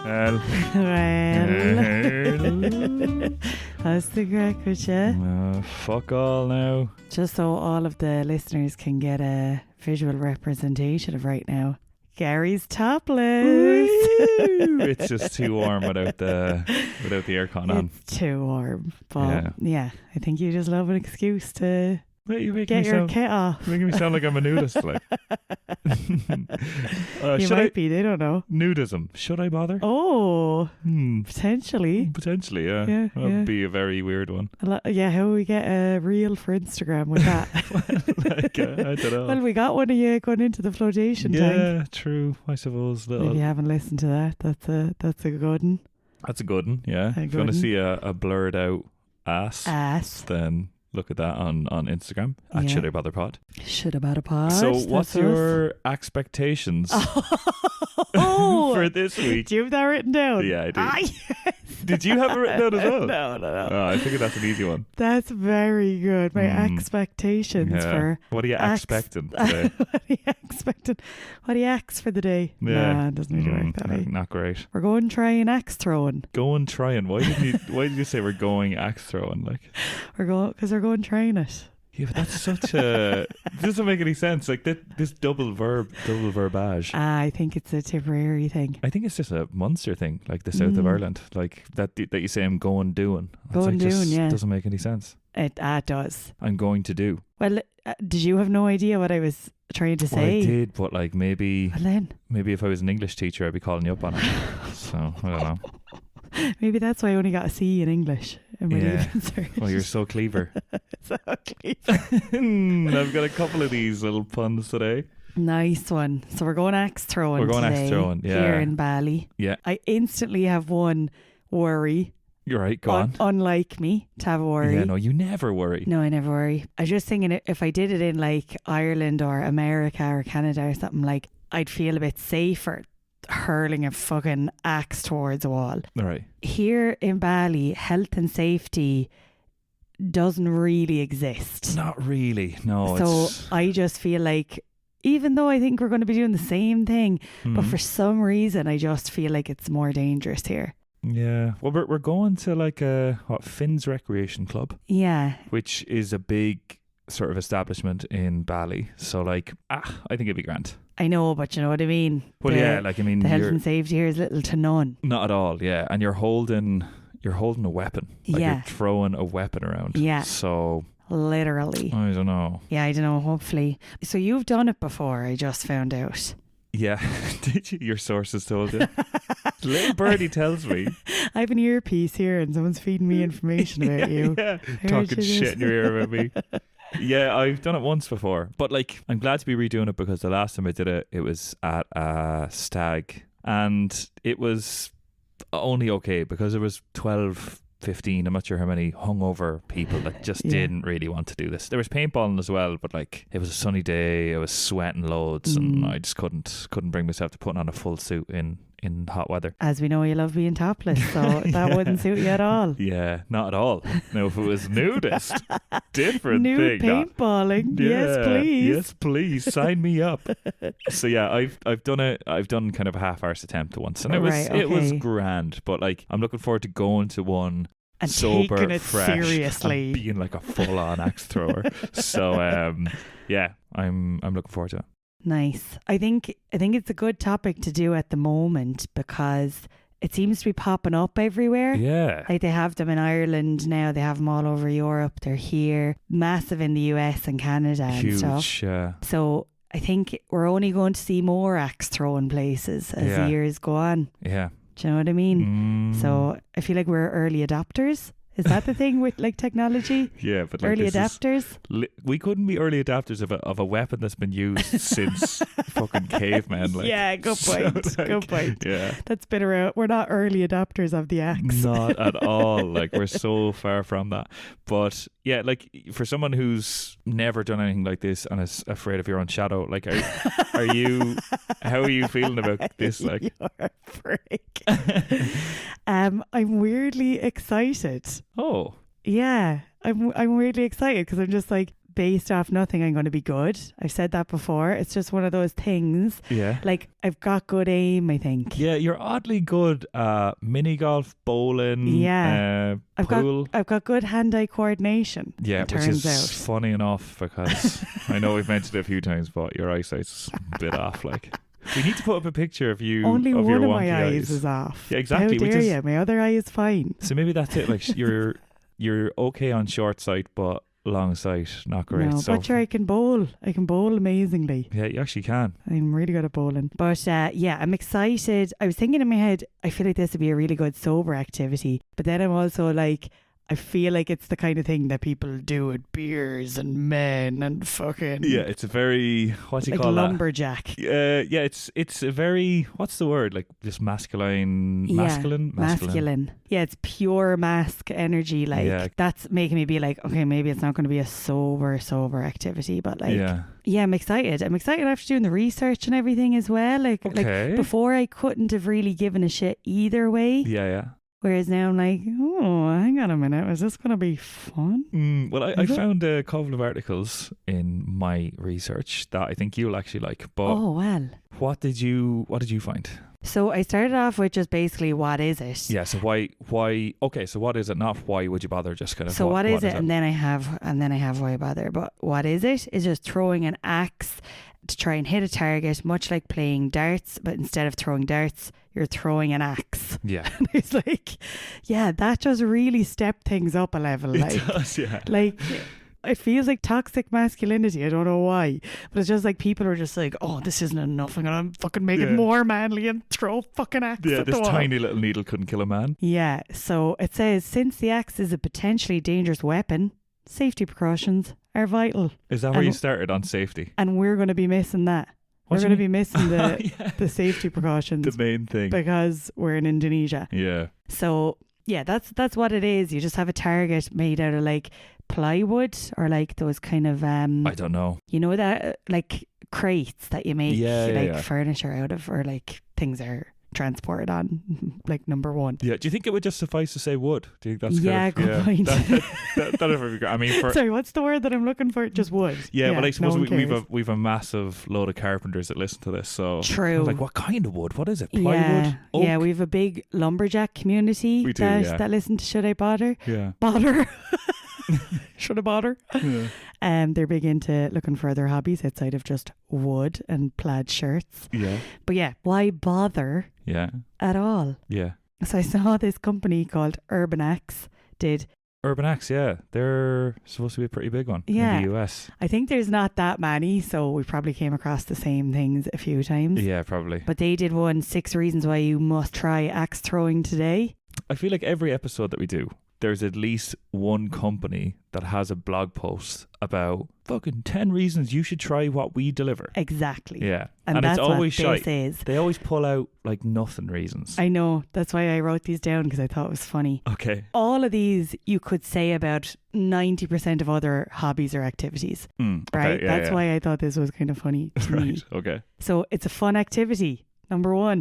Well. How's the crack with you? Fuck all now. Just so all of the listeners can get a visual representation of right now. Gary's topless. It's just too warm without the aircon on. It's too warm. But yeah, I think you just love an excuse to get your kit off. Making me sound like I'm a nudist. Like. You might be, they don't know. Nudism. Should I bother? Oh, potentially. Potentially, yeah. That would be a very weird one. How will we get a reel for Instagram with that? I don't know. Well, we got one of you going into the flotation tank. Yeah, true. I suppose. If you haven't listened to that, that's a good one. That's a good one, yeah. If you want to see a blurred out ass, then look at that on Instagram at Should I Bother Pod. Should I Bother Pod. So what's your expectations for this week? Do you have that written down? Yeah, I do. Yes. Did you have it written down as well? No. Oh, I figured that's an easy one. That's very good. My expectations for... What are you expecting today? What are you expecting? What do you axe for the day? Yeah. Nah, it doesn't really work that way. Not great. We're going trying axe throwing. Going trying? Why did you say we're going axe throwing? Like because we're going trying it. Yeah, but that's such a... It doesn't make any sense. Like this double verbage. I think it's a Tipperary thing. I think it's just a Munster thing, like the south of Ireland. Like that you say I'm going doing. Going doing, yeah. Doesn't make any sense. It does. I'm going to do. Well, did you have no idea what I was trying to say? Well, I did, but like maybe if I was an English teacher, I'd be calling you up on it. So, I don't know. Maybe that's why I only got a C in English in my leaving cert. Well, you're so clever. So clever. I've got a couple of these little puns today. Nice one. So we're going axe throwing. We're going today, axe throwing, yeah. Here in Bally. Yeah. I instantly have one worry. You're right, go on. Unlike me to have a worry. Yeah, no, you never worry. No, I never worry. I was just thinking if I did it in like Ireland or America or Canada or something, like I'd feel a bit safer hurling a fucking axe towards a wall. Right. Here in Bali, health and doesn't really exist. Not really, no. So I just feel like, even though I think we're going to be doing the same thing, but for some reason I just feel like it's more dangerous here. Yeah. Well, we're going to like Finn's Recreation Club. Yeah. Which is a big sort of establishment in Bali. So like, I think it'd be grand. I know, but you know what I mean. Well, the health and safety here is little to none. Not at all, yeah. And you're holding a weapon. Like you're throwing a weapon around. Yeah. So literally. I don't know. Yeah, I don't know, hopefully. So you've done it before, I just found out. Yeah. Did you? Your sources told you? Little birdie tells me. I have an earpiece here and someone's feeding me information about you. Yeah. Talking shit in your ear about me. Yeah, I've done it once before, but like I'm glad to be redoing it because the last time I did it, it was at a stag and it was only okay because it was 12, 15, I'm not sure how many hungover people that just didn't really want to do this. There was paintballing as well, but like it was a sunny day, I was sweating loads and I just couldn't bring myself to putting on a full suit in hot weather. As we know, you love being topless, so that wouldn't suit you at all. Yeah, not at all. Now if it was nudist, different nude thing. Paintballing, yes please. Yes please, sign me up. So yeah, I've done it. I've done kind of a half-aarse attempt once, and it was grand. But like, I'm looking forward to going to one and sober, taking it fresh, seriously, and being like a full-on axe thrower. So yeah, I'm looking forward to it. Nice. I think it's a good topic to do at the moment because it seems to be popping up everywhere. Yeah. Like they have them in Ireland now, they have them all over Europe, they're here, massive in the US and Canada and huge, stuff. Yeah. So I think we're only going to see more axe throwing places as the years go on. Yeah. Do you know what I mean? So I feel like we're early adopters. Is that the thing with like technology? Yeah, but like early adapters. We couldn't be early adapters of a weapon that's been used since fucking cavemen. Like, yeah, good point. So, like, good point. Yeah, that's been around. We're not early adapters of the axe. Not at all. Like we're so far from that. But yeah, like for someone who's never done anything like this and is afraid of your own shadow, like are you? How are you feeling about this? Like you're a prick. I'm weirdly excited. Oh. Yeah, I'm weirdly excited because I'm just like, based off nothing, I'm going to be good. I've said that before. It's just one of those things. Yeah. Like, I've got good aim, I think. Yeah, you're oddly good at mini golf, bowling, pool. I've got good hand-eye coordination. Yeah, it which turns is out. funny enough because I know we've mentioned it a few times, but your eyesight's a bit off. Like, we need to put up a picture of you. Only of one your of wonky my eyes is off. Yeah, exactly. How dare you? My other eye is fine. So maybe that's it. Like, you're okay on short sight, but long sight, not great. No, so, but sure, I can bowl. I can bowl amazingly. yeah, you actually can. I'm really good at bowling. But yeah, I'm excited. I was thinking in my head, I feel like this would be a really good sober activity. But then I'm also like, I feel like it's the kind of thing that people do at beers and men and fucking... Yeah, it's a very, what do you like call lumberjack. that? Yeah, it's a very, what's the word? Like, just masculine. Masculine. Yeah, it's pure mask energy. Like, that's making me be like, okay, maybe it's not going to be a sober activity, but like, yeah, I'm excited. I'm excited after doing the research and everything as well. Like before, I couldn't have really given a shit either way. Yeah. Whereas now I'm like, oh, hang on a minute, is this going to be fun? Well, I found a couple of articles in my research that I think you'll actually like. But oh, well. What did you find? So I started off with just basically, what is it? Yeah. So why? Okay. So what is it? Not why would you bother? Just kind of. So what is it? And then I have why bother. But what is it? Is just throwing an axe to try and hit a target, much like playing darts, but instead of throwing darts, you're throwing an axe. Yeah. It's like, yeah, that just really stepped things up a level. It does, yeah. Like, it feels like toxic masculinity. I don't know why. But it's just like people are just like, oh, this isn't enough. I'm going to fucking make it more manly and throw a fucking axe at the wall. Yeah, this tiny little needle couldn't kill a man. Yeah. So it says, since the axe is a potentially dangerous weapon, safety precautions are vital. Is that where you started on safety? And we're going to be missing that. We're going to be missing the safety precautions. The main thing. Because we're in Indonesia. Yeah. So, yeah, that's what it is. You just have a target made out of like plywood or like those kind of... I don't know. You know that? Like crates that you make furniture out of, or like things are transported on, like number one. Yeah. Do you think it would just suffice to say wood? Do you think that's good point. That'd be great. I mean, sorry, what's the word that I'm looking for? Just wood. Yeah, but I suppose we've a massive load of carpenters that listen to this. So true. Like, what kind of wood? What is it? Plywood? Oak? Yeah, we have a big lumberjack community that listen to Should I Bother? Yeah. Bother. Should I bother? Yeah. They're big into looking for other hobbies outside of just wood and plaid shirts. Yeah. But yeah, why bother? Yeah. At all? Yeah. So I saw this company called Urban Axe did. Urban Axe, yeah. They're supposed to be a pretty big one in the US. I think there's not that many, so we probably came across the same things a few times. Yeah, probably. But they did 6 reasons why you must try axe throwing today. I feel like every episode that we do, there's at least one company that has a blog post about fucking 10 reasons you should try what we deliver. Exactly. Yeah. And that's it's always what shite. this is. They always pull out like nothing reasons. I know. That's why I wrote these down, because I thought it was funny. Okay. All of these you could say about 90% of other hobbies or activities. Okay, right? yeah, That's why I thought this was kind of funny to me. Right. Okay. So it's a fun activity. Number one.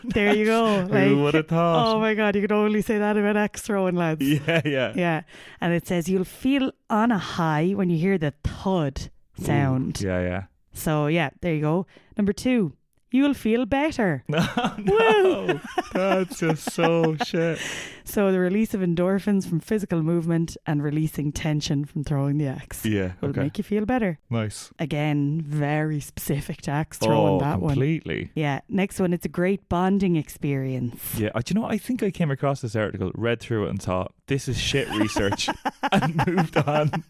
There you go. Who would have thought? Oh my God, you could only say that about axe throwing, lads. Yeah. And it says you'll feel on a high when you hear the thud sound. Ooh, yeah. So yeah, there you go. Number 2, you'll feel better. No, that's just so shit. So the release of endorphins from physical movement and releasing tension from throwing the axe will make you feel better. Nice. Again, very specific to axe throwing, that completely. one. Yeah. Next one, it's a great bonding experience. Yeah. Do you know, I think I came across this article, read through it and thought, this is shit research and moved on.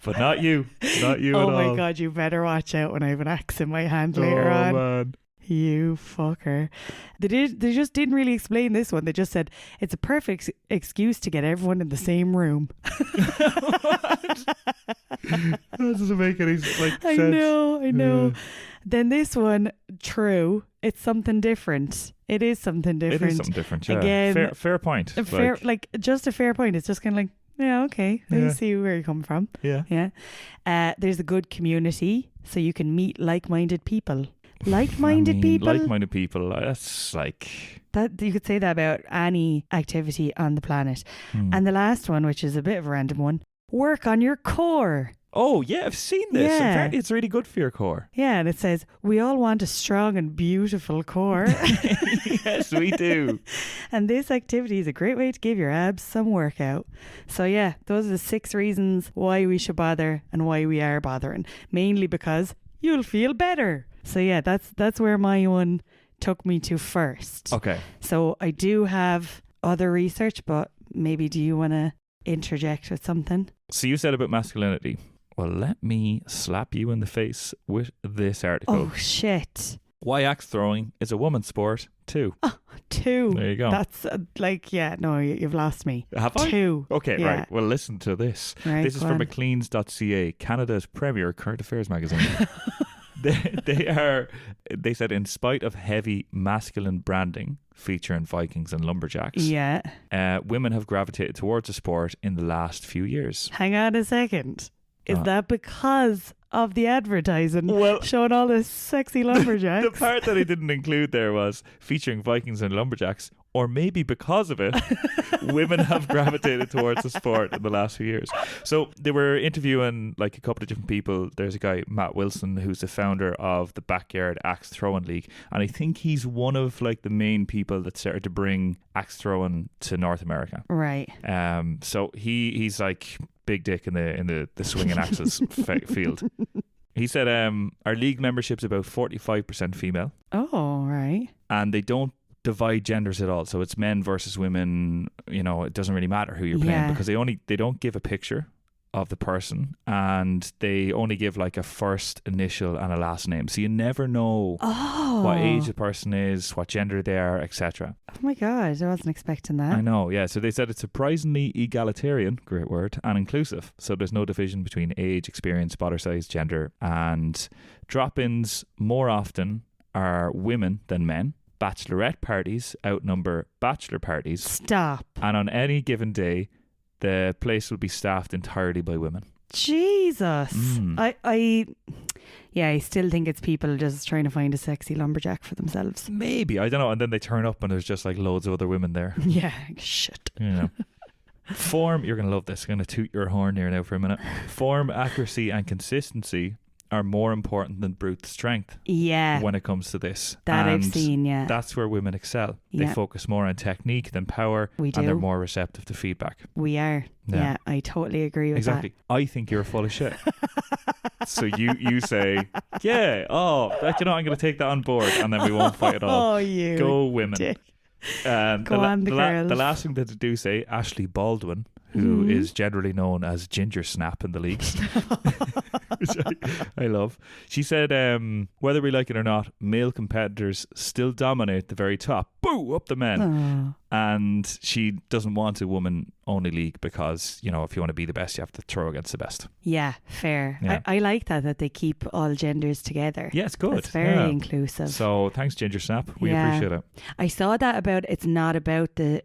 But not you. Not you at all. Oh my God, you better watch out when I have an axe in my hand later on. Oh man. You fucker. They just didn't really explain this one. They just said it's a perfect excuse to get everyone in the same room. That doesn't make any sense. I know. Yeah. Then this one, true. It's something different. It is something different. Yeah. Again, fair point. Just a fair point. It's just kind of like, yeah, okay. I see where you come from. Yeah. There's a good community, so you can meet like-minded people. Like-minded people. That's like that. You could say that about any activity on the planet. And the last one, which is a bit of a random one, work on your core. Oh, yeah, I've seen this. Yeah. Apparently it's really good for your core. Yeah, and it says, we all want a strong and beautiful core. Yes, we do. And this activity is a great way to give your abs some workout. So yeah, those are the 6 reasons why we should bother and why we are bothering. Mainly because you'll feel better. So yeah, that's where my one took me to first. Okay. So I do have other research, but maybe do you want to interject with something? So you said about masculinity. Well, let me slap you in the face with this article. Oh, shit. Why axe throwing is a woman's sport, too. Oh, 2. There you go. That's you've lost me. Have I? 2. Okay, Yeah. right. Well, listen to this. Right, This is from McLean's.ca, Canada's premier current affairs magazine. They said, in spite of heavy masculine branding featuring Vikings and lumberjacks, women have gravitated towards the sport in the last few years. Hang on a second. Is that because of the advertising showing all the sexy lumberjacks? The part that I didn't include there was featuring Vikings and lumberjacks, or maybe because of it, women have gravitated towards the sport in the last few years. So they were interviewing like a couple of different people. There's a guy, Matt Wilson, who's the founder of the Backyard Axe Throwing League, and I think he's one of like the main people that started to bring axe throwing to North America. Right. So he's like big dick in the swinging axes field. He said our league membership's about 45% female. Oh, right. And they don't divide genders at all. So it's men versus women. You know, it doesn't really matter who you're playing because they don't give a picture of the person, and they only give like a first initial and a last name. So you never know what age the person is, what gender they are, etc. Oh my God, I wasn't expecting that. I know, yeah. So they said it's surprisingly egalitarian, great word, and inclusive. So there's no division between age, experience, body size, gender, and drop-ins more often are women than men. Bachelorette parties outnumber bachelor parties. Stop. And on any given day, the place will be staffed entirely by women. Jesus. I still think it's people just trying to find a sexy lumberjack for themselves. Maybe, I don't know. And then they turn up and there's just like loads of other women there. Yeah, shit. You know. Form, you're going to love this. I'm going to toot your horn here now for a minute. Form, accuracy and consistency are more important than brute strength when it comes to this. That I've seen, yeah. That's where women excel. They focus more on technique than power. We do. And they're more receptive to feedback. We are. Yeah, I totally agree with that. Exactly. I think you're full of shit. So you say, yeah, I'm going to take that on board, and then we won't fight at all. Oh, you Go women. Dick. And Go on, the girls. The last thing that they do say, Ashley Baldwin, who is generally known as Ginger Snap in the leagues, which I love. She said, whether we like it or not, male competitors still dominate the very top. Boo! Up the men. Oh. And she doesn't want a woman-only league because, you know, if you want to be the best, you have to throw against the best. Yeah, fair. Yeah. I like that they keep all genders together. Yeah, it's good. It's very inclusive. So thanks, Ginger Snap. We appreciate it. I saw that about it's not about the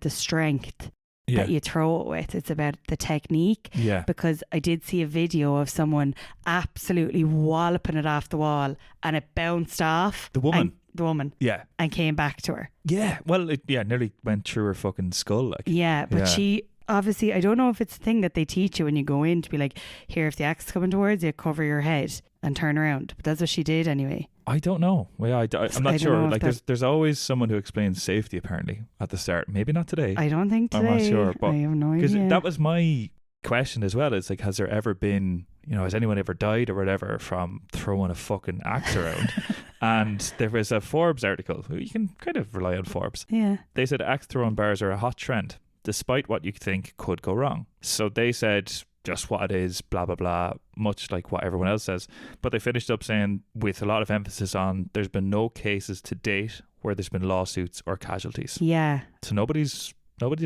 strength that you throw it with. It's about the technique. Yeah. Because I did see a video of someone absolutely walloping it off the wall and it bounced off. The woman. Yeah. And came back to her. Yeah. Well, it nearly went through her fucking skull. Like. Yeah. But she obviously, I don't know if it's a thing that they teach you when you go in to be like, here, if the axe is coming towards you, cover your head and turn around. But that's what she did anyway. I don't know. Well, I'm not sure. Like, there's always someone who explains safety apparently at the start. Maybe not today. I don't think today. I'm not sure. But I have no idea. Because that was my question as well. It's like, has there ever been, you know, has anyone ever died or whatever from throwing a fucking axe around? And there was a Forbes article. You can kind of rely on Forbes. Yeah. They said axe throwing bars are a hot trend, despite what you think could go wrong. So they said just what it is, blah, blah, blah, much like what everyone else says. But they finished up saying, with a lot of emphasis on, there's been no cases to date where there's been lawsuits or casualties. Yeah. So nobody's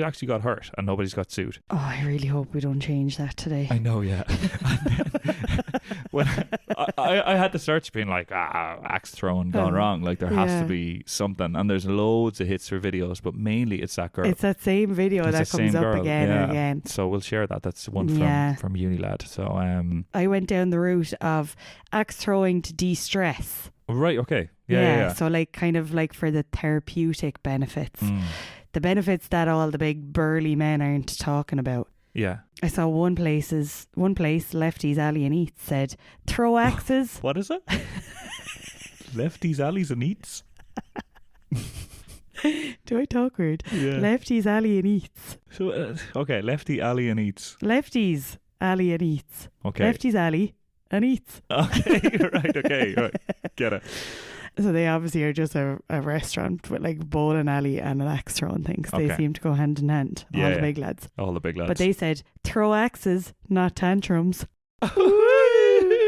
actually got hurt and nobody's got sued. Oh, I really hope we don't change that today. I know, yeah. When I had to search being like, axe throwing gone wrong. Like there has to be something. And there's loads of hits for videos, but mainly it's that girl. It's that same video that comes up again and again. So we'll share that. That's one from Unilad. So I went down the route of axe throwing to de-stress. Right, okay. Yeah. So like kind of like for the therapeutic benefits. The benefits that all the big burly men aren't talking about. Yeah. I saw one place, Lefty's Alley and Eats, said, throw axes. What is it? Lefty's Alleys and Eats? Do I talk weird? Yeah. Lefty's Alley and Eats. So, okay, Lefty Alley and Eats. Lefty's Alley and Eats. Okay. Lefty's Alley and Eats. Okay, right. Get it. So they obviously are just a restaurant with like bowling alley and an axe throwing things. Okay. They seem to go hand in hand. All the big lads. All the big lads. But they said, throw axes, not tantrums.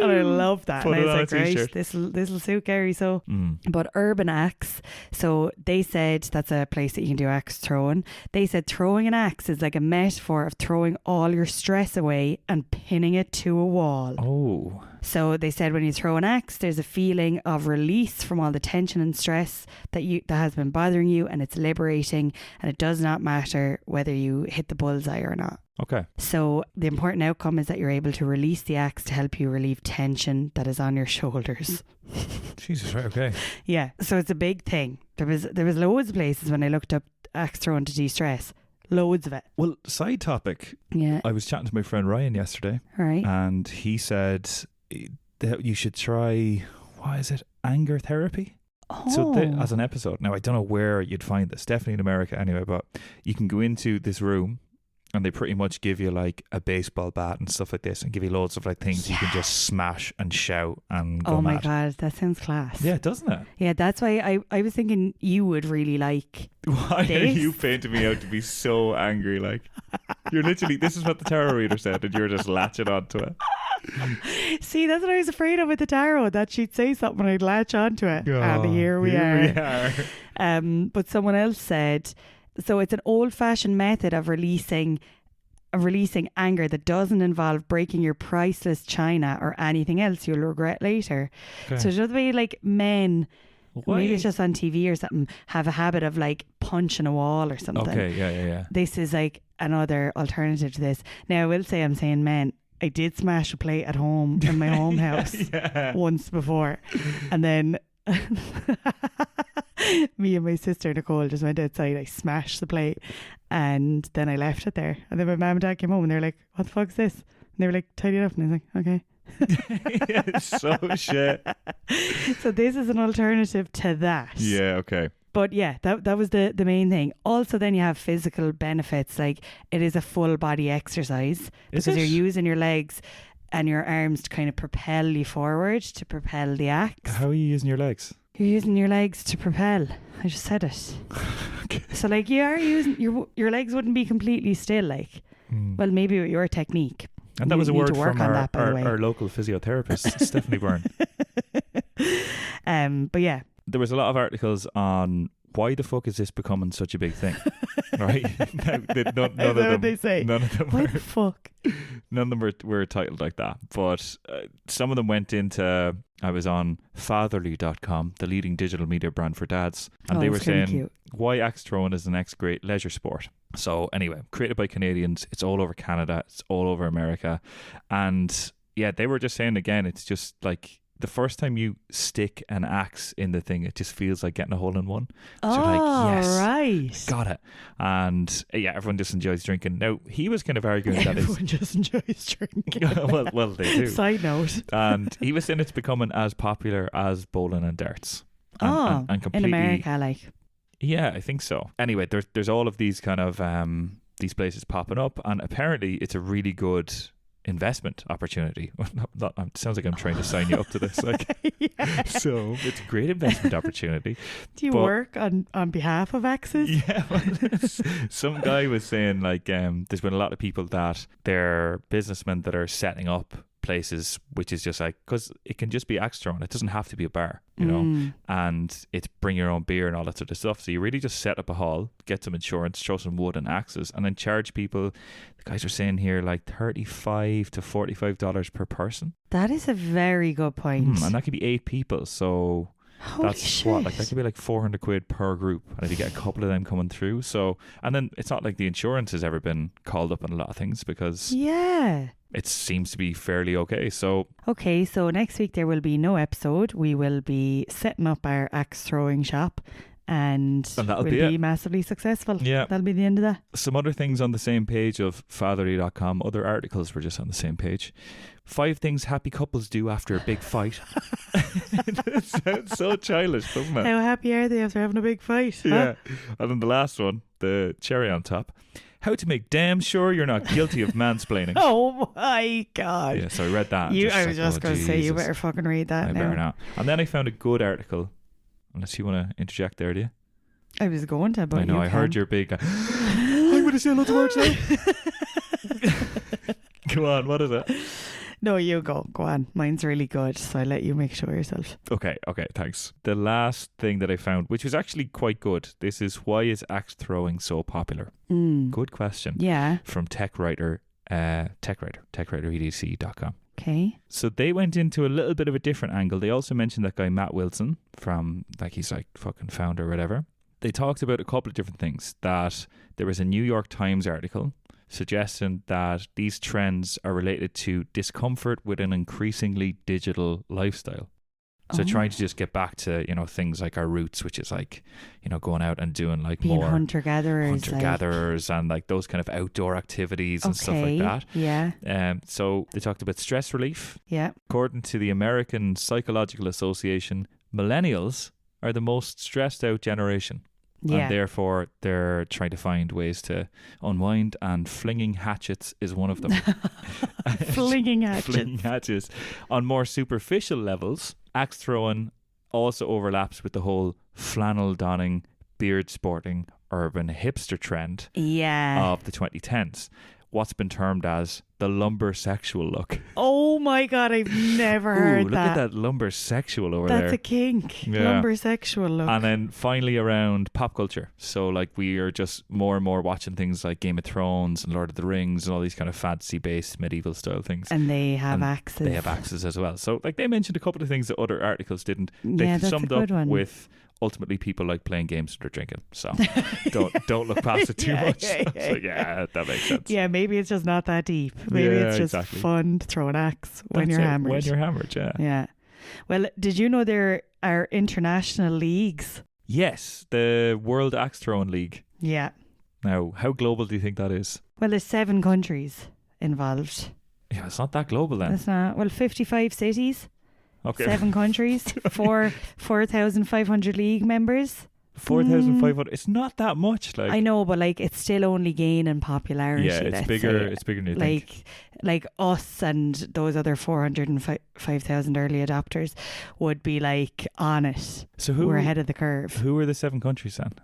And I love that. Put and I it was on like, a right, t-shirt. this'll suit Gary. So, but Urban Axe. So they said that's a place that you can do axe throwing. They said throwing an axe is like a metaphor of throwing all your stress away and pinning it to a wall. Oh. So they said when you throw an axe, there's a feeling of release from all the tension and stress that has been bothering you, and it's liberating, and it does not matter whether you hit the bullseye or not. Okay. So the important outcome is that you're able to release the axe to help you relieve tension that is on your shoulders. Jesus, right, okay. Yeah, so it's a big thing. There was loads of places when I looked up axe throwing to de-stress. Loads of it. Well, side topic. Yeah. I was chatting to my friend Ryan yesterday. Right. And he said that you should try, what is it, anger therapy? Oh. So as an episode. Now, I don't know where you'd find this. Definitely in America anyway. But you can go into this room and they pretty much give you like a baseball bat and stuff like this, and give you loads of like things you can just smash and shout and go mad. Oh my God, that sounds class. Yeah, doesn't it? Yeah, that's why I was thinking you would really like Why this. are you painting me out to be so angry? Like, you're literally, this is what the tarot reader said, and you're just latching onto it. See, that's what I was afraid of with the tarot, that she'd say something and I'd latch onto it. And here we are. But someone else said, so it's an old-fashioned method of releasing anger that doesn't involve breaking your priceless china or anything else you'll regret later. Okay. So just the way like men, maybe it's just on TV or something, have a habit of like punching a wall or something. Okay, yeah. This is like another alternative to this. Now I will say, I'm saying men, I did smash a plate at home in my home house once before, and then me and my sister Nicole just went outside. I smashed the plate and then I left it there, and then my mum and dad came home and they were like, what the fuck's this? And they were like, tidy it up, and I was like, okay. So shit. So this is an alternative to that. Yeah, okay. But yeah, that was the main thing. Also, then you have physical benefits, like it is a full body exercise because you're using your legs and your arms to kind of propel you forward, to propel the axe. How are you using your legs? You're using your legs to propel. I just said it. Okay. So like you are using your legs wouldn't be completely still, like well, maybe with your technique. And that was a word from our local physiotherapist, Stephanie Byrne. But yeah, there was a lot of articles on why the fuck is this becoming such a big thing, right? None of them. They say. None of them. Why the fuck? None of them were titled like that, but some of them went into. I was on fatherly.com, the leading digital media brand for dads, and they were saying why axe throwing is the next great leisure sport. So anyway, created by Canadians, it's all over Canada, it's all over America, and yeah, they were just saying again, it's just like the first time you stick an axe in the thing, it just feels like getting a hole in one. So you're like, yes, right, got it. And yeah, everyone just enjoys drinking. Now, he was kind of arguing that everyone just enjoys drinking. well, they do. Side note. And he was saying it's becoming as popular as bowling and darts. And completely, in America, like. Yeah, I think so. Anyway, there's all of these kind of these places popping up, and apparently it's a really good investment opportunity. It sounds like I'm trying to sign you up to this. Like, so it's a great investment opportunity. Do you work on behalf of axes? Yeah. Some guy was saying like there's been a lot of people that they're businessmen that are setting up places, which is just like, because it can just be axe throwing, it doesn't have to be a bar, you know, and it's bring your own beer and all that sort of stuff. So you really just set up a hall, get some insurance, throw some wood and axes, and then charge people, the guys are saying here, like $35 to $45 per person. That is a very good point. And that could be 8 people, so holy that's shit. What, like that could be like 400 quid per group, and if you get a couple of them coming through, so, and then it's not like the insurance has ever been called up on a lot of things, because it seems to be fairly okay. So next week there will be no episode. We will be setting up our axe throwing shop, and that'll we'll be massively successful. Yeah. That'll be the end of that. Some other things on the same page of fatherly.com, other articles were just on the same page. 5 things happy couples do after a big fight. It sounds so childish, doesn't it? How happy are they after having a big fight? Yeah. And then the last one, the cherry on top. How to make damn sure you're not guilty of mansplaining. Oh my God. Yeah, so I read that. I was just going to say, you better fucking read that now. I better not. And then I found a good article. Unless you want to interject there, do you? I was going to, but I know, I heard your big... I'm going to say loads of words now. Go on, what is it? No, you go. Go on. Mine's really good, so I'll let you make sure yourself. Okay, thanks. The last thing that I found, which was actually quite good, this is why is axe throwing so popular? Good question. Yeah. From techwriter.edc.com. Okay. So they went into a little bit of a different angle. They also mentioned that guy Matt Wilson from, like, he's like fucking founder or whatever. They talked about a couple of different things. That there was a New York Times article suggesting that these trends are related to discomfort with an increasingly digital lifestyle. So trying to just get back to, things like our roots, which is like, going out and doing like being more hunter-gatherers and like those kind of outdoor activities and stuff like that. Yeah. So they talked about stress relief. Yeah. According to the American Psychological Association, millennials are the most stressed out generation. Yeah. And therefore, they're trying to find ways to unwind, and flinging hatchets is one of them. Flinging hatchets. Flinging hatchets. On more superficial levels, axe throwing also overlaps with the whole flannel donning, beard sporting, urban hipster trend of the 2010s. What's been termed as the lumbersexual look. Oh my God, I've never heard that. Look at that lumbersexual over there. That's a kink. Yeah. Lumbersexual look. And then finally around pop culture. So like we are just more and more watching things like Game of Thrones and Lord of the Rings and all these kind of fantasy-based medieval style things. And they have axes. They have axes as well. So like they mentioned a couple of things that other articles didn't. They that's summed a good up one. with ultimately people like playing games when they're drinking. So don't look past it too much. Yeah, that makes sense. Yeah, maybe it's just not that deep. Maybe it's just fun to throw an axe when you're hammered. When you're hammered, yeah. Yeah. Well, did you know there are international leagues? Yes, the World Axe Throwing League. Yeah. Now, how global do you think that is? Well, there's 7 countries involved. Yeah, it's not that global then. It's not. Well, 55 cities. Okay. 7 countries, 4,500 league members. 4,500. It's not that much. Like I know, but like it's still only gaining popularity. Yeah, it's bigger. It's bigger than you think. Like us and those other 405,000 early adopters would be like on it. So we're ahead of the curve. Who are the 7 countries then?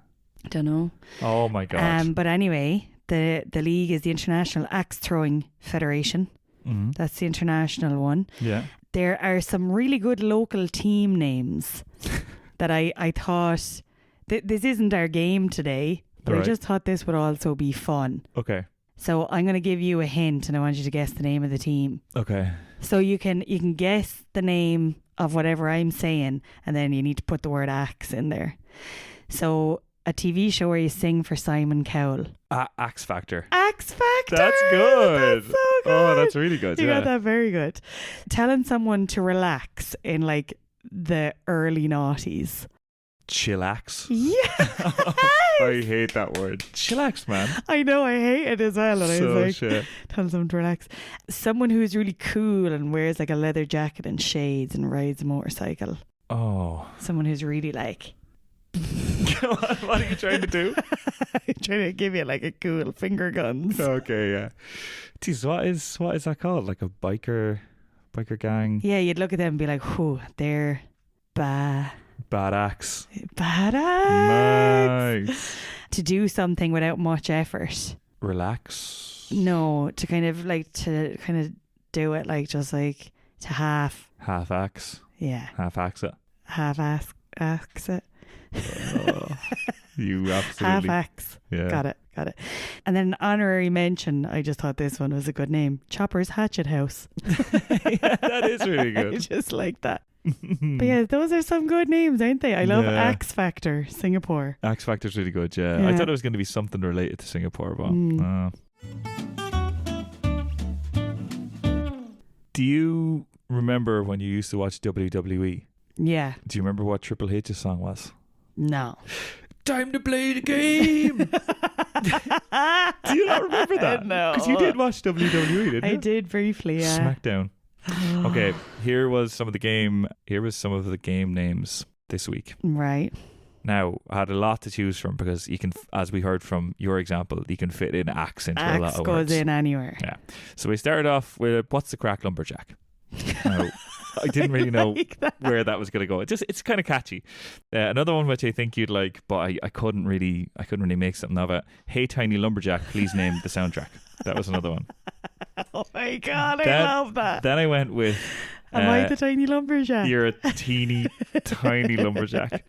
Don't know. Oh my God. But anyway, the league is the International Axe Throwing Federation. Mm-hmm. That's the international one. Yeah. There are some really good local team names that I thought, this isn't our game today, but I just thought this would also be fun. Okay. So I'm going to give you a hint and I want you to guess the name of the team. Okay. So you can guess the name of whatever I'm saying, and then you need to put the word axe in there. So a TV show where you sing for Simon Cowell. Axe Factor. Axe Factor. That's good. That's so good. Oh, that's really good. You got that very good. Telling someone to relax in like the early noughties. Chillax. Yeah. I hate that word. Chillax, man. I know, I hate it as well. And I was like, shit. Tell someone to relax. Someone who's really cool and wears like a leather jacket and shades and rides a motorcycle. Oh. Someone who's really like... What are you trying to do? I'm trying to give you like a cool finger guns. Okay, yeah. Jeez, what is that called? Like a biker gang? Yeah, you'd look at them and be like, whew, they're badass. Badass. Nice. To do something without much effort. Relax. No, to kind of do it like just like to half axe. Yeah. Half axe it. Half axe it. You absolutely half axe. Yeah. Got it. And then an honorary mention, I just thought this one was a good name. Chopper's Hatchet House. Yeah, that is really good. I just like that. But yeah, those are some good names, aren't they? I love Axe Factor, Singapore. Axe Factor's really good, yeah. I thought it was going to be something related to Singapore, but Do you remember when you used to watch WWE? Yeah. Do you remember what Triple H's song was? No. Time to play the game. Do you not remember that? No. Because you did watch WWE, didn't you? I did briefly, yeah. SmackDown. Okay, here was some of the game names this week. Right. Now, I had a lot to choose from because you can, as we heard from your example, you can fit in axe into a lot of words. Axe goes in anywhere. Yeah. So we started off with what's the crack lumberjack? Now, I didn't really know where that was going to go. It's kind of catchy. Another one which I think you'd like, but I couldn't really make something of it. Hey, tiny lumberjack, please name the soundtrack. That was another one. Oh my God, I love that. Then I went with... Am I the tiny lumberjack? You're a teeny, tiny lumberjack.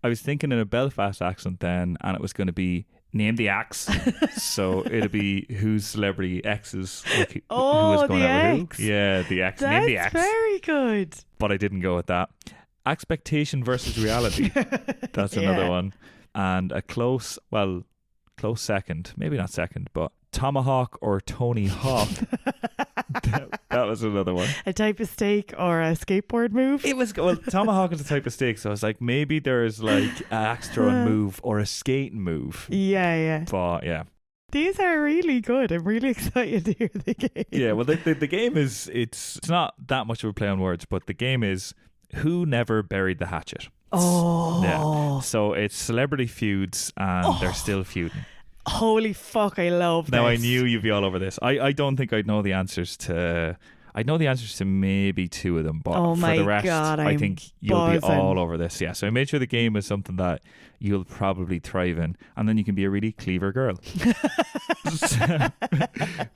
I was thinking in a Belfast accent then, and it was going to be name the axe. So it'd be whose celebrity exes. Like, who was going the out ex. with who? Yeah, the ex. That's name the ex. very good. But I didn't go with that. Expectation versus reality. That's another one. And a close second, maybe not second, but Tomahawk or Tony Hawk. That was another one. A type of steak or a skateboard move? It was, well, Tomahawk is a type of steak, so I was like, maybe there's like an axe throwing move or a skating move. Yeah. But yeah. These are really good. I'm really excited to hear the game. Yeah, well, the game is, it's not that much of a play on words, but the game is who never buried the hatchet. Oh. Yeah. So it's celebrity feuds and they're still feuding. Holy fuck, I love this. Now, I knew you'd be all over this. I don't think I'd know the answers to... I'd know the answers to maybe two of them, but for the rest, I think you'll be all over this. Yeah, so I made sure the game is something that you'll probably thrive in, and then you can be a really clever girl.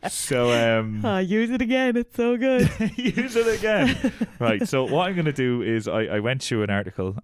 So use it again. It's so good. Use it again. Right, so what I'm going to do is I went through an article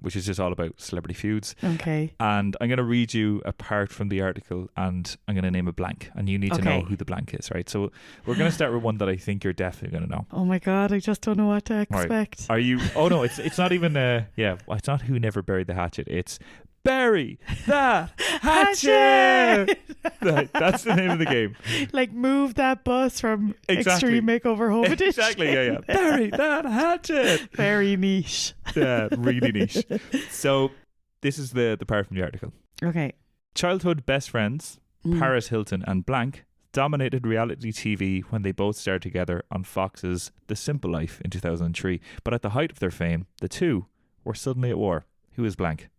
which is just all about celebrity feuds. Okay. And I'm going to read you a part from the article, and I'm going to name a blank, and you need to know who the blank is, right? So we're going to start with one that I think you're definitely going to know. Oh my God, I just don't know what to expect. Right. Are you... Oh no, it's not even... it's not who never buried the hatchet. It's bury that hatchet. That's the name of the game. Like move that bus from Extreme Makeover Home Edition. Exactly, yeah. Bury that hatchet. Very niche. Yeah, really niche. So this is the part from the article. Okay. Childhood best friends, Paris Hilton and blank, dominated reality TV when they both starred together on Fox's The Simple Life in 2003. But at the height of their fame, the two were suddenly at war. Who is blank?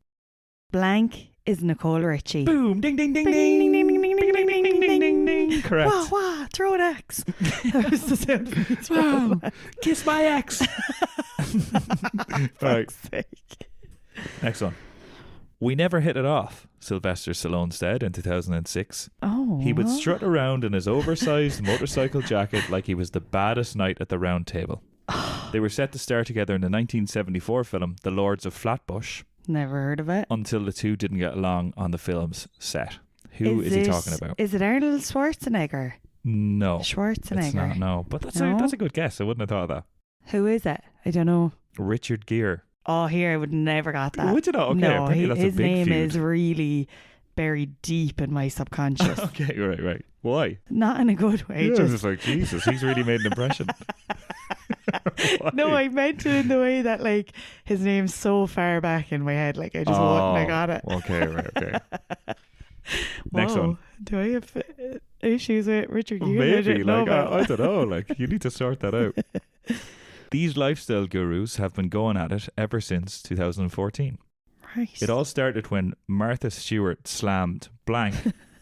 Blank is Nicole Richie. Boom! Ding, ding, ding, ding, ding, ding, ding, ding, ding, ding, ding, ding, ding. Correct. Wah, wah, throw an axe. That was the sound of me throwing an axe. Kiss my ex. Right. Sake. Next one. We never hit it off, Sylvester Stallone said in 2006. Oh. He would strut around in his oversized motorcycle jacket like he was the baddest knight at the round table. They were set to star together in the 1974 film The Lords of Flatbush. Never heard of it. Until the two didn't get along on the film's set. Who is he talking about? Is it Arnold Schwarzenegger? No. Schwarzenegger. It's not, no. But that's a good guess. I wouldn't have thought of that. Who is it? I don't know. Richard Gere. Oh, here, I would never got that. Would you not? Okay, no, that's his a big name feud. is really buried deep in my subconscious. Okay, right. Why? Not in a good way. Yeah, just like, Jesus, he's really made an impression. No, I meant it in the way that like his name's so far back in my head, like I just wouldn't have got it. Okay, right, okay. Next one. Do I have issues with Richard Gere? Maybe, like I don't know, like you need to sort that out. These lifestyle gurus have been going at it ever since 2014. Right. It all started when Martha Stewart slammed blank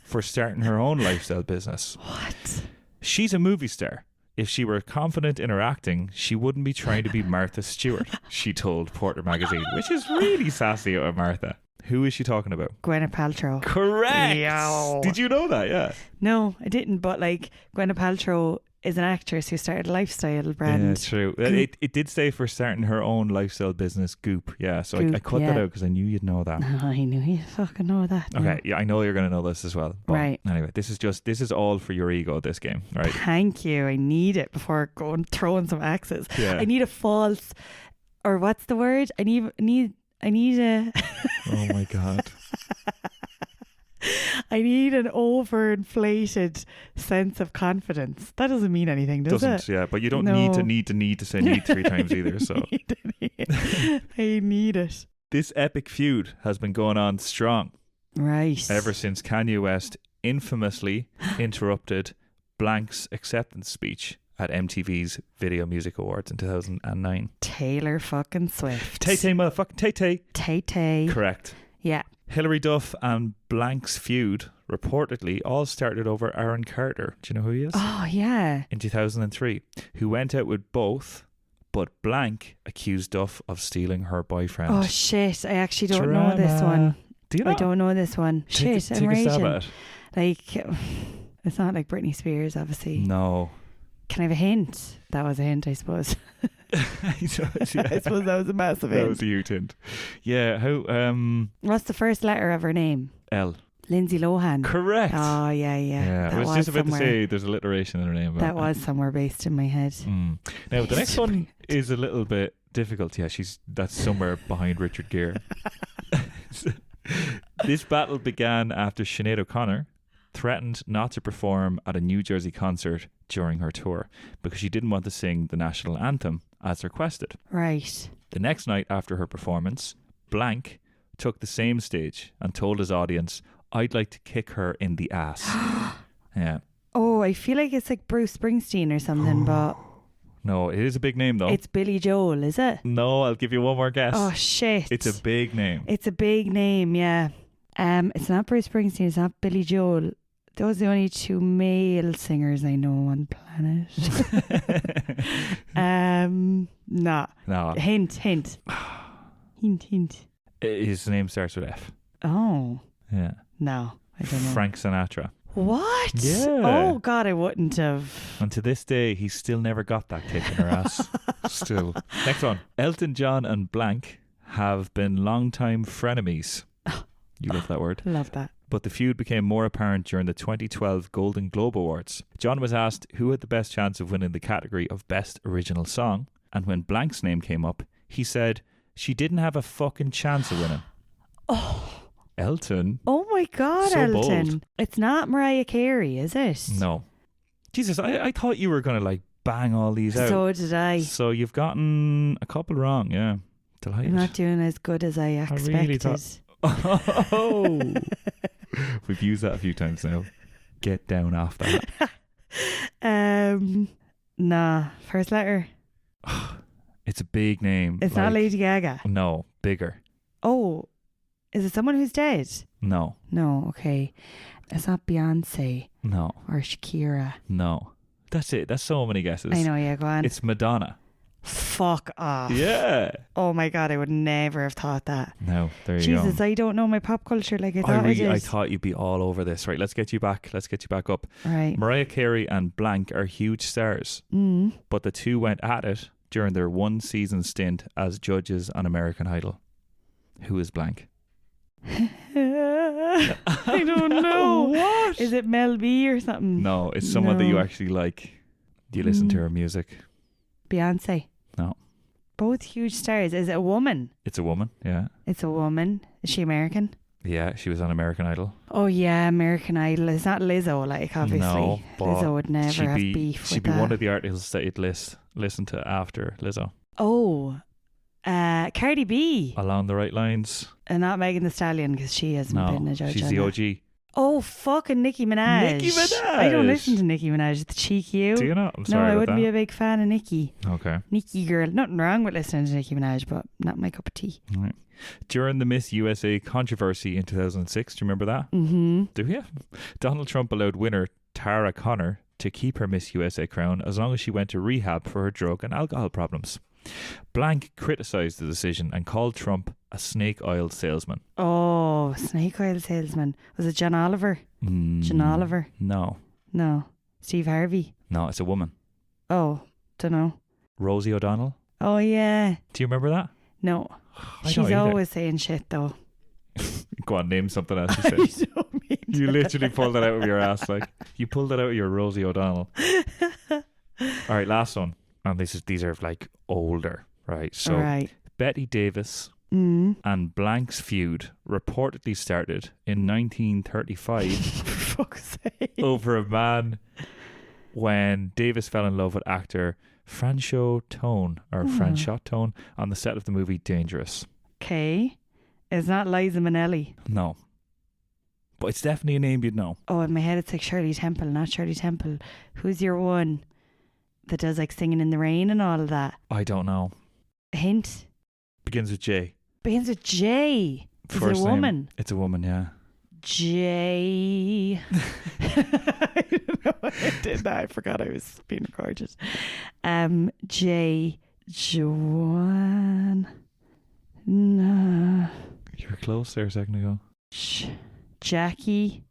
for starting her own lifestyle business. What? She's a movie star. If she were confident in her acting, she wouldn't be trying to be Martha Stewart, she told Porter magazine, which is really sassy out of Martha. Who is she talking about? Gwyneth Paltrow. Correct. Yo. Did you know that? Yeah. No, I didn't. But like Gwyneth Paltrow is an actress who started a lifestyle brand. Yeah, true. It did say for starting her own lifestyle business, Goop. Yeah, so Goop, I cut that out because I knew you'd know that. No, I knew you'd fucking know that. Okay, yeah, I know you're going to know this as well. But right. Anyway, this is all for your ego, this game, right? Thank you. I need it before going throwing some axes. Yeah. I need a false, or what's the word? I need a... Oh my God. I need an overinflated sense of confidence. That doesn't mean anything, does it? Yeah, but you don't need to say need 3 times either. So I need it. This epic feud has been going on strong. Right. Ever since Kanye West infamously interrupted Blank's acceptance speech at MTV's Video Music Awards in 2009. Taylor fucking Swift. Tay-Tay, motherfucking Tay-Tay. Tay-Tay. Correct. Yeah. Hilary Duff and Blank's feud reportedly all started over Aaron Carter. Do you know who he is? Oh, yeah. In 2003, who went out with both, but Blank accused Duff of stealing her boyfriend. Oh, shit. I actually don't know this one. Do you know? I don't know this one. Shit, I'm take a stab raging. at it. Like, it's not like Britney Spears, obviously. No. Can I have a hint? That was a hint, I suppose. I suppose that was a massive hint. That was a huge hint. Yeah. How? What's the first letter of her name? L. Lindsay Lohan. Correct. Oh, yeah. I was just about to say there's alliteration in her name. That was somewhere based in my head. Now, the next one is a little bit difficult. Yeah, that's somewhere behind Richard Gere. This battle began after Sinead O'Connor threatened not to perform at a New Jersey concert during her tour because she didn't want to sing the national anthem as requested. Right. The next night after her performance, Blank took the same stage and told his audience, "I'd like to kick her in the ass." Yeah. Oh, I feel like it's like Bruce Springsteen or something, but... No, it is a big name though. It's Billy Joel, is it? No, I'll give you one more guess. Oh, shit. It's a big name. It's a big name, yeah. It's not Bruce Springsteen, it's not Billy Joel. Those are the only two male singers I know on the planet. No. Hint. Hint. His name starts with F. Oh. Yeah. No, I don't know. Frank Sinatra. What? Yeah. Oh, God, I wouldn't have. And to this day, he's still never got that kick in her ass. Still. Next one. Elton John and Blank have been longtime frenemies. You love that word. Love that. But the feud became more apparent during the 2012 Golden Globe Awards. John was asked who had the best chance of winning the category of Best Original Song, and when Blank's name came up, he said she didn't have a fucking chance of winning. Oh. Elton. Oh my God, so Elton. Bold. It's not Mariah Carey, is it? No. Jesus, I thought you were going to like bang all these out. So did I. So you've gotten a couple wrong, yeah. Delighted. I'm not doing as good as I expected. I really thought... Oh. We've used that a few times now. Get down off that. Nah. First letter. It's a big name. It's not Lady Gaga. No, bigger. Oh, is it someone who's dead? No. No, okay. It's not Beyonce. No. Or Shakira. No. That's it. That's so many guesses. I know, yeah, go on. It's Madonna. Fuck off. Yeah. Oh my God, I would never have thought that. No, there you go. Jesus, I don't know my pop culture like I thought I did. I thought you'd be all over this. Right, let's get you back up. Right. Mariah Carey and Blank are huge stars. But the two went at it during their one season stint as judges on American Idol. Who is Blank? I don't know. What? Is it Mel B or something? No, it's someone that you actually like. Do you listen to her music? Beyonce. No. Both huge stars. Is it a woman? It's a woman, yeah. It's a woman. Is she American? Yeah, she was on American Idol. Oh yeah, American Idol. It's not Lizzo, like, obviously. No, but Lizzo would never have beef she'd with be that. one of the artists that you'd listen to after Lizzo. Oh, Cardi B. Along the right lines. And not Megan Thee Stallion, because she hasn't been a judge. She's the OG. Oh, fucking Nicki Minaj. Nicki Minaj. I don't listen to Nicki Minaj. The cheek you. Do you not? I'm sorry No, I about wouldn't that. be a big fan of Nicki. Okay. Nicki girl. Nothing wrong with listening to Nicki Minaj, but not my cup of tea. Right. During the Miss USA controversy in 2006, do you remember that? Mm-hmm. Do you? Donald Trump allowed winner Tara Conner to keep her Miss USA crown as long as she went to rehab for her drug and alcohol problems. Blank criticised the decision and called Trump a snake oil salesman. Oh, snake oil salesman. Was it John Oliver? John Oliver? No. No. Steve Harvey? No, it's a woman. Oh, don't know. Rosie O'Donnell? Oh, yeah. Do you remember that? No. I She's always saying shit, though. Go on, name something else you said. You literally pulled that out of your ass. Like, you pulled that out of your Rosie O'Donnell. All right, last one. And these are like older, right? So Betty Davis and Blank's feud reportedly started in 1935 For fuck's sake. over a man when Davis fell in love with actor Franchot Tone on the set of the movie Dangerous. Okay. It's not Liza Minnelli. No. But it's definitely a name you'd know. Oh, in my head it's like Shirley Temple, not Shirley Temple. Who's your one that does like Singing in the Rain and all of that? I don't know. A hint? Begins with J. Begins with J. Is it a woman? Name. It's a woman, yeah. J. I don't know why I did that. I forgot I was being recorded. J. Joanne. No. You were close there a second ago. Jackie.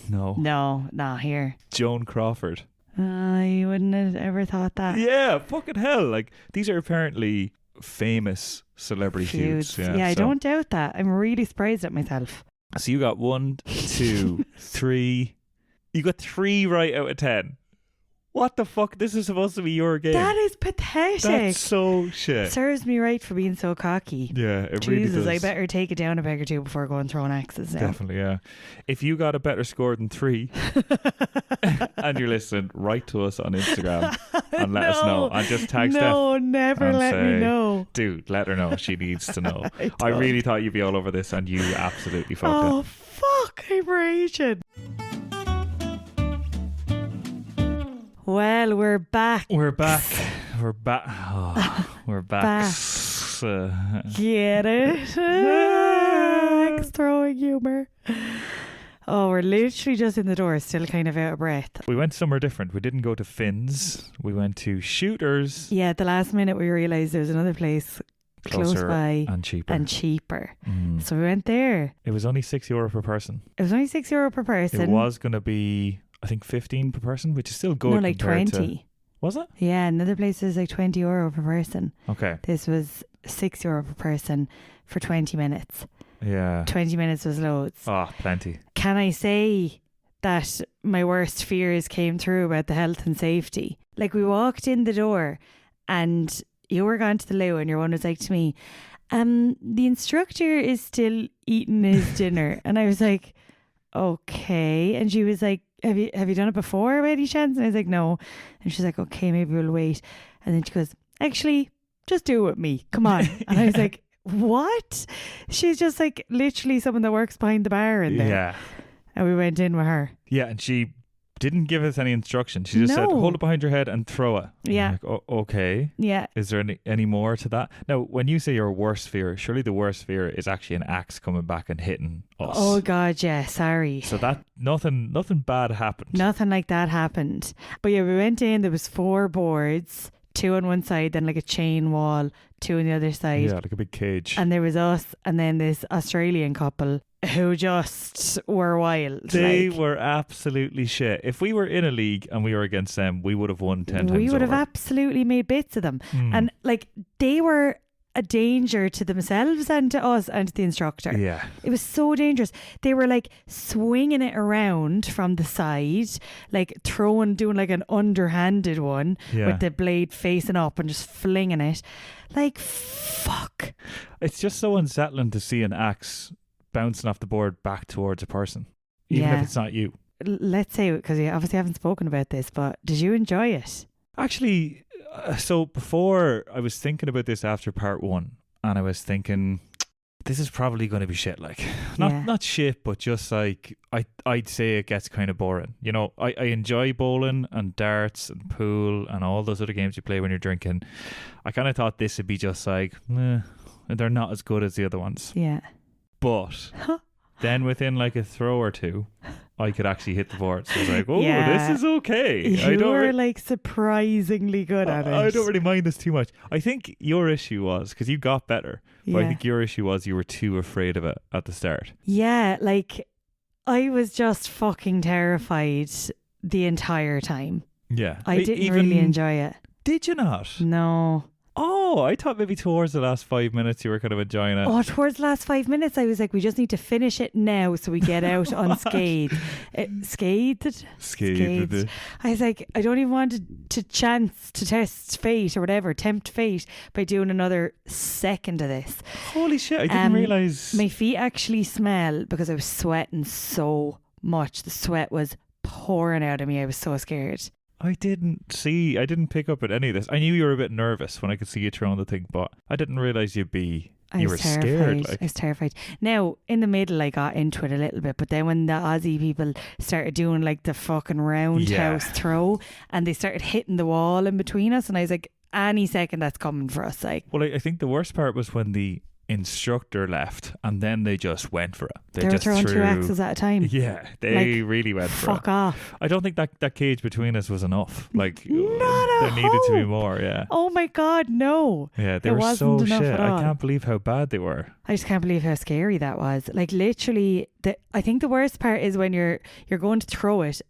No. No, not here. Joan Crawford. I wouldn't have ever thought that. Yeah, fucking hell. Like, these are apparently famous celebrity feuds. Yeah, I don't doubt that. I'm really surprised at myself. So you got 1, 2, 3. You got 3 right out of 10. What the fuck? This is supposed to be your game. That is pathetic. That's so shit. Serves me right for being so cocky. Yeah, it Jesus, really does. I better take it down a peg or two before going throwing axes now. Definitely, yeah. If you got a better score than 3 and you're listening, write to us on Instagram and let us know. And just tag Steph. No, never let me know. Dude, let her know. She needs to know. I really thought you'd be all over this and you absolutely fucked it. Oh, fuck. I'm raging. Well, we're back. We're back. We're back. Oh, we're back. Get it? Axe throwing humour. Oh, we're literally just in the door, still kind of out of breath. We went somewhere different. We didn't go to Finn's. We went to Shooters. Yeah, at the last minute we realised there was another place close by and cheaper. So we went there. It was only €6 per person. It was only €6 per person. It was going to be, I think, 15 per person, which is still good. No, like 20. Was it? Yeah, another place was like €20 per person. Okay. This was €6 per person for 20 minutes. Yeah. 20 minutes was loads. Oh, plenty. Can I say that my worst fears came through about the health and safety? Like, we walked in the door and you were gone to the loo and your one was like to me, the instructor is still eating his dinner. And I was like, okay. And she was like, have you done it before by any chance? And I was like, no. And she's like, okay, maybe we'll wait. And then she goes, actually, just do it with me. Come on. And I was like, what? She's just like literally someone that works behind the bar in there. Yeah. And we went in with her. Yeah, and she didn't give us any instruction. She just said, hold it behind your head and throw it. Yeah. Like, oh, okay. Yeah. Is there any more to that? Now, when you say your worst fear, surely the worst fear is actually an axe coming back and hitting us. Oh God, yeah. Sorry. So that nothing bad happened. Nothing like that happened. But yeah, we went in. There was 4 boards, 2 on one side, then like a chain wall, 2 on the other side. Yeah, like a big cage. And there was us, and then this Australian couple who just were wild. They were absolutely shit. If we were in a league and we were against them, we would have won 10 times We would over. have absolutely made bits of them. And like, they were a danger to themselves and to us and to the instructor. Yeah. It was so dangerous. They were like swinging it around from the side, like doing like an underhanded one with the blade facing up and just flinging it. Like, fuck. It's just so unsettling to see an axe bouncing off the board back towards a person, even if it's not you. Let's say, because you obviously haven't spoken about this, but did you enjoy it? Actually, so before, I was thinking about this after part 1, and I was thinking, this is probably going to be shit. Like, not shit, but just like, I'd say it gets kind of boring. You know, I enjoy bowling and darts and pool and all those other games you play when you're drinking. I kind of thought this would be just like, they're not as good as the other ones. Yeah. But then within like a throw or 2, I could actually hit the board. So I was like, this is okay. You were like surprisingly good at it. I don't really mind this too much. I think your issue was, because you got better, but I think your issue was you were too afraid of it at the start. Yeah, like I was just fucking terrified the entire time. Yeah. I didn't really enjoy it. Did you not? No. Oh, I thought maybe towards the last 5 minutes you were kind of enjoying it. Oh, towards the last 5 minutes I was like, we just need to finish it now so we get out unscathed. Scathed? Scathed. I was like, I don't even want to chance to test fate or whatever, tempt fate by doing another second of this. Holy shit, I didn't realise. My feet actually smell because I was sweating so much. The sweat was pouring out of me. I was so scared. I didn't pick up at any of this. I knew you were a bit nervous when I could see you throwing the thing, but I didn't realise you'd be You were scared. I was terrified. Now, in the middle, I got into it a little bit, but then when the Aussie people started doing like the fucking roundhouse throw, and they started hitting the wall in between us, and I was like, any second that's coming for us. Like, well, I think the worst part was when the instructor left and then they just went for it. They were just throwing 2 axes at a time. Yeah, they really went for it. Fuck off. I don't think that cage between us was enough. Like, not there needed to be more. Yeah. Oh my God, no. Yeah, they were so shit. I can't believe how bad they were. I just can't believe how scary that was. Like, literally, I think the worst part is when you're going to throw it.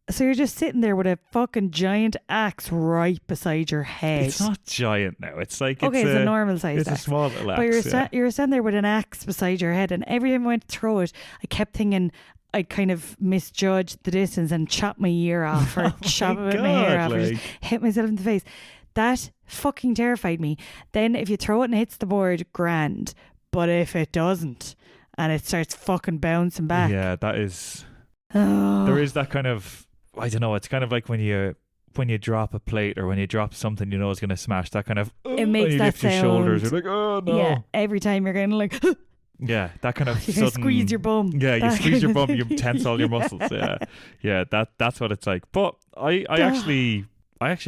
So you're just sitting there with a fucking giant axe right beside your head. It's not giant now. It's like it's a normal size. It's axe. A small little axe. But you're standing there with an axe beside your head, and every time I went to throw it, I kept thinking I'd kind of misjudged the distance and chop my ear off or chop a bit of my hair off or just hit myself in the face. That fucking terrified me. Then if you throw it and it hits the board, grand. But if it doesn't and it starts fucking bouncing back, yeah, that is. There is that kind of. I don't know. It's kind of like when you drop a plate or when you drop something you know is going to smash. That kind of it makes you that lift sound. Your shoulders. You're like, oh no. Yeah. Every time you're kind of like. Yeah, that kind of you sudden. Squeeze your bum. Yeah, you squeeze your bum. You tense all your muscles. Yeah, yeah. That's what it's like. But I actually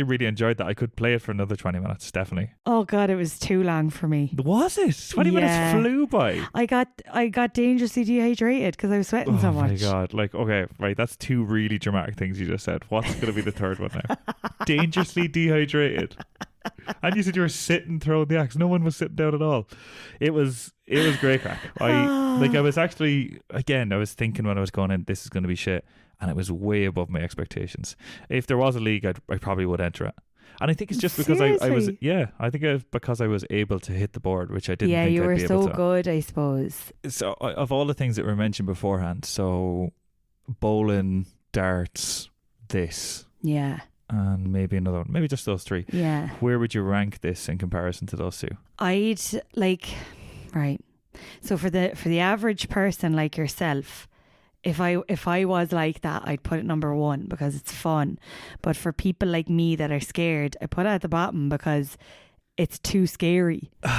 really enjoyed that. I could play it for another 20 minutes, definitely. Oh God, it was too long for me. Was it? 20 minutes flew by. I got dangerously dehydrated because I was sweating so much. Oh my God. Like, okay, right, that's 2 really dramatic things you just said. What's going to be the third one now? Dangerously dehydrated. And you said you were sitting throwing the axe. No one was sitting down at all. It was great crack. I was actually, again, I was thinking when I was going in, this is going to be shit. And it was way above my expectations. If there was a league, I probably would enter it. And I think it's just because I was, I think it's because I was able to hit the board, which I didn't think I'd be able to. Yeah, you were so good, I suppose. So of all the things that were mentioned beforehand, so bowling, darts, this. Yeah. And maybe another one. Maybe just those 3. Yeah. Where would you rank this in comparison to those 2? I'd right. So for the average person like yourself, if I was like that, I'd put it number 1 because it's fun. But for people like me that are scared, I put it at the bottom because it's too scary. Do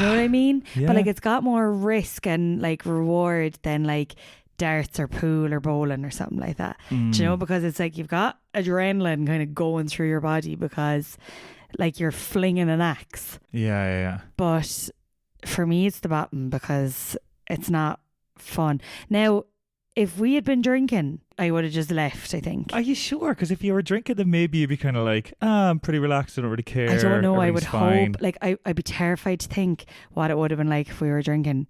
you know what I mean? Yeah. But like it's got more risk and like reward than like darts or pool or bowling or something like that. Do you know? Because it's like you've got adrenaline kind of going through your body because like you're flinging an axe. Yeah. But for me, it's the bottom because it's not fun. Now, if we had been drinking, I would have just left, I think. Are you sure? Because if you were drinking, then maybe you'd be kind of like, I'm pretty relaxed, I don't really care. I don't know, I would fine. hope. Like, I'd be terrified to think what it would have been like if we were drinking.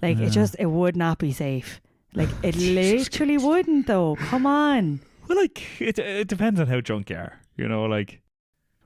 Like, it would not be safe. Like, it literally wouldn't, though. Come on. Well, like, it depends on how drunk you are. You know, like,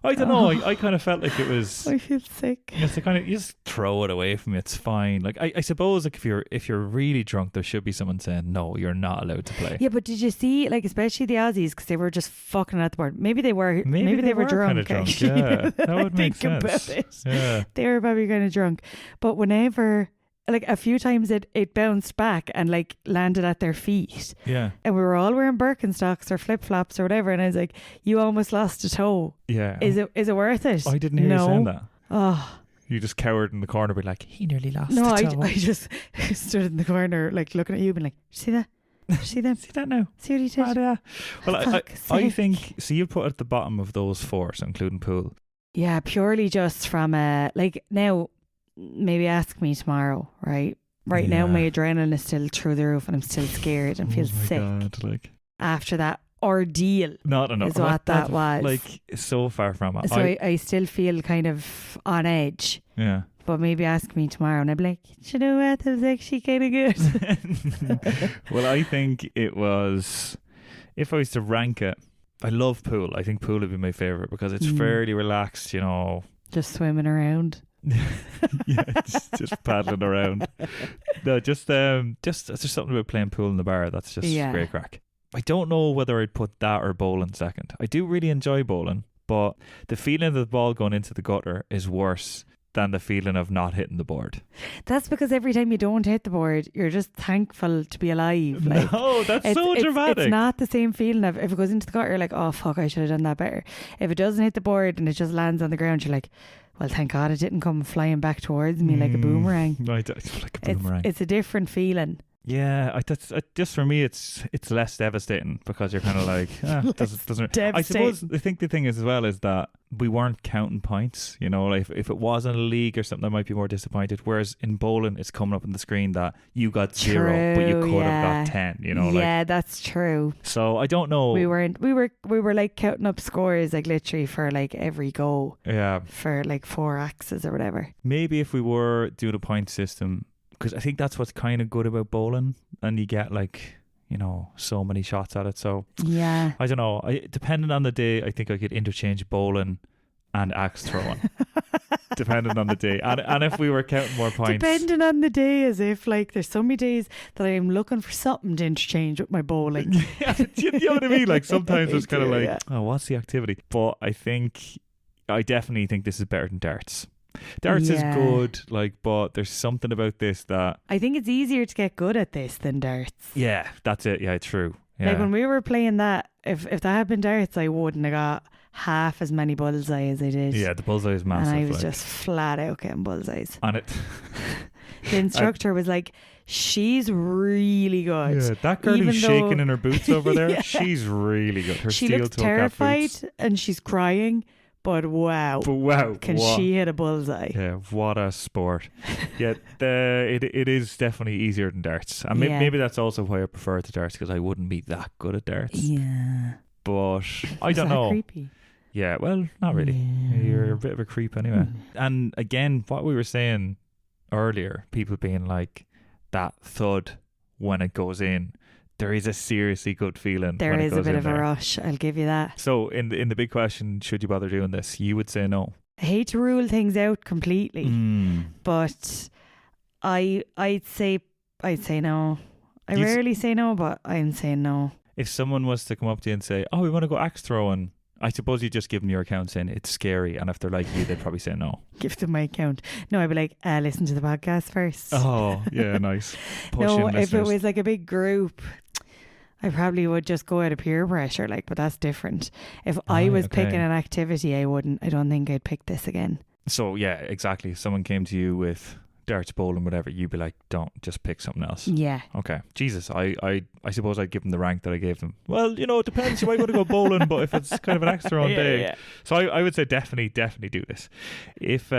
I don't know. I kind of felt like it was. I feel sick. You just throw it away from you. It's fine. Like I suppose, like if you're really drunk, there should be someone saying no, you're not allowed to play. Yeah, but did you see, like, especially the Aussies, because they were just fucking at the board. Maybe they were. Maybe they were drunk. Kind of drunk. Yeah, that would make sense. About it. Yeah, they were probably kind of drunk. But whenever, like, a few times it bounced back and like landed at their feet. Yeah. And we were all wearing Birkenstocks or flip flops or whatever, and I was like, "You almost lost a toe. Yeah. Is it worth it?" I didn't hear you saying that. Oh. You just cowered in the corner, be like, he nearly lost. No, a toe. I just stood in the corner, like looking at you, being like, "See that? See them? See that now? See what he did?" Oh, yeah. Well, I think so. You put at the bottom of those 4, so including pool. Yeah, purely just from like now. Maybe ask me tomorrow, right? Right now, my adrenaline is still through the roof, and I'm still scared and feel sick. God, like after that ordeal, not enough. Is what that was. Like so far from it. So I still feel kind of on edge. Yeah. But maybe ask me tomorrow, and I'll be like, you know what? That was actually kind of good. Well, I think it was. If I was to rank it, I love pool. I think pool would be my favorite because it's fairly relaxed. You know, just swimming around. Yeah, just paddling around. No, just there's something about playing pool in the bar that's just great crack. I don't know whether I'd put that or bowling second. I do really enjoy bowling, but the feeling of the ball going into the gutter is worse than the feeling of not hitting the board. That's because every time you don't hit the board, you're just thankful to be alive. Like, no, that's so dramatic. It's not the same feeling of if it goes into the gutter, you're like, oh fuck, I should have done that better. If it doesn't hit the board and it just lands on the ground, you're like, Well, thank God it didn't come flying back towards me like a boomerang. Right, like a boomerang. It's a different feeling. Yeah, just for me, it's less devastating because you're kind of like, doesn't. I suppose I think the thing is as well is that we weren't counting points. You know, like if it was in a league or something, I might be more disappointed. Whereas in bowling, it's coming up on the screen that you got 0, but you could have got 10. You know, yeah, that's true. So I don't know. We were like counting up scores like literally for like every go. Yeah. For like 4 axes or whatever. Maybe if we were doing a point system. Because I think that's what's kind of good about bowling, and you get like, you know, so many shots at it. So yeah, I don't know. Depending on the day, I think I could interchange bowling and axe throwing, depending on the day. And if we were counting more points, depending on the day, as if like there's so many days that I'm looking for something to interchange with my bowling. Yeah, you know what I mean? Like sometimes it's kind of like, oh, what's the activity? But I definitely think this is better than darts. Darts is good, like, but there's something about this that I think it's easier to get good at this than darts. Yeah, that's it. Yeah, true. Yeah. Like when we were playing that, if that had been darts, I wouldn't have got half as many bullseye as I did. Yeah, the bullseye is massive. And I was just flat out getting bullseyes. And the instructor was like, she's really good. Yeah, that girl who's shaking in her boots over there, yeah. She's really good. Her she steel looks toe terrified boots. And she's crying. But wow, can she hit a bullseye? Yeah, what a sport. Yeah, it is definitely easier than darts. And maybe that's also why I prefer it to darts, because I wouldn't be that good at darts. Yeah. But I don't know. Creepy? Yeah, well, not really. Yeah. You're a bit of a creep anyway. And again, what we were saying earlier, people being like, that thud when it goes in. There is a seriously good feeling. There is a bit of a rush. I'll give you that. So in the big question, should you bother doing this? You would say no. I hate to rule things out completely, but I'd say no. I rarely say no, but I'm saying no. If someone was to come up to you and say, "Oh, we want to go axe throwing," I suppose you just give them your account saying it's scary, and if they're like you, they'd probably say no. Give them my account. No, I'd be like, listen to the podcast first. Oh, yeah, nice. No, if it was like a big group, I probably would just go out of peer pressure, like, but that's different. If I was picking an activity, I don't think I'd pick this again. So yeah, exactly. If someone came to you with darts, bowling, whatever, you'd be like, don't, just pick something else. Yeah. Okay. Jesus, I suppose I'd give them the rank that I gave them. Well, you know, it depends. You might want to go bowling, but if it's kind of an extra on day. Yeah. So I would say definitely do this. If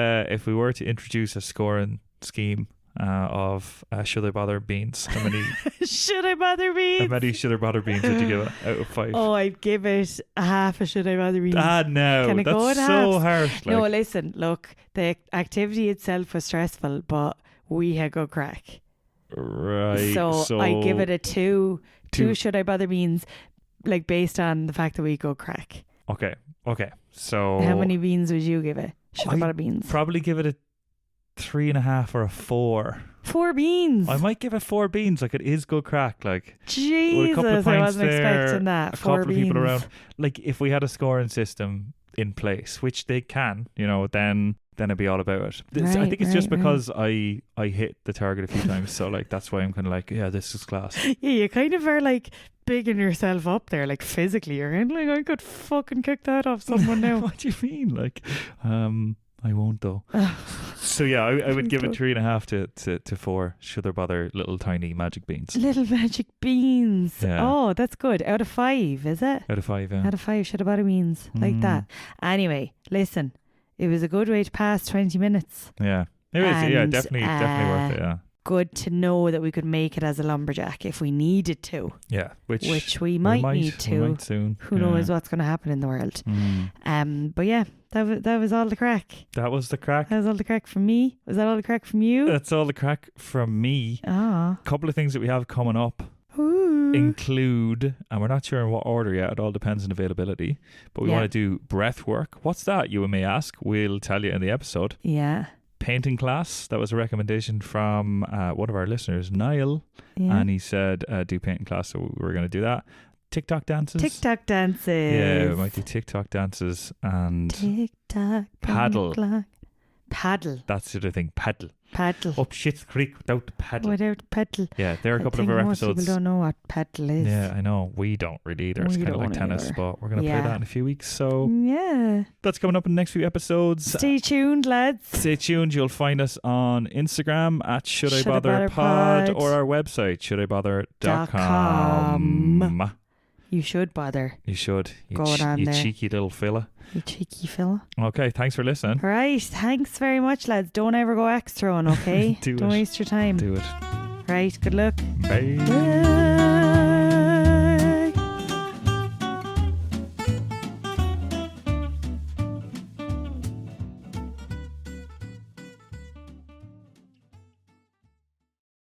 we were to introduce a scoring scheme of should I bother beans, how many should I bother beans? How many should I bother beans would you give it out of 5? Oh, I'd give it a half a should I bother beans. No, can I that's go at so halves? harsh. No, listen, look, the activity itself was stressful, but we had good crack. Right. So I give it a 2 should I bother beans, like based on the fact that we go crack. Okay. So how many beans would you give it? Should I bother beans? Probably give it a 3.5 or a 4. 4 beans. I might give it 4 beans. Like, it is good crack. Like, Jesus, I wasn't expecting that. 4 couple beans. of people around. Like, if we had a scoring system in place, which they can, you know, then it'd be all about it. I think it's just because I hit the target a few times, so like that's why I'm kind of like, yeah, this is class. Yeah, you kind of are like bigging yourself up there, like physically. You're kind of like, I could fucking kick that off someone now. What do you mean? Like, I won't though. So yeah, I would give it 3.5 to 4. Should there bother little tiny magic beans? Little magic beans. Yeah. Oh, that's good. Out of 5, is it? Out of 5, yeah. Out of 5, should have bother beans like that. Anyway, listen, it was a good way to pass 20 minutes. Yeah, it was. Yeah, definitely worth it. Yeah. Good to know that we could make it as a lumberjack if we needed to. Yeah, which we might need to. We might soon. Who knows what's going to happen in the world? But yeah, that was all the crack. That was the crack. That was all the crack from me. Was that all the crack from you? That's all the crack from me. A couple of things that we have coming up include, and we're not sure in what order yet, it all depends on availability, but we want to do breath work. What's that, you may ask? We'll tell you in the episode. Yeah. Painting class, that was a recommendation from one of our listeners, Niall, and he said do painting class, so we're going to do that. TikTok dances. Yeah, we might do TikTok dances and TikTok paddle. Paddle. That's the other thing, paddle. Paddle. Up Schitt's Creek without the paddle. Without paddle. Yeah, there are a couple of our episodes. Most people don't know what paddle is. Yeah, I know. We don't really either. It's kind of like tennis, but we're going to play that in a few weeks. So yeah, that's coming up in the next few episodes. Stay tuned, lads. Stay tuned. You'll find us on Instagram at Should I Bother Pod or our website, shouldibother.com. You should bother. You should. You there. cheeky little fella. You cheeky fella. Okay, thanks for listening. Right, thanks very much, lads. Don't ever go extra on, okay? Don't waste your time. Do it. Right, good luck. Bye. Bye.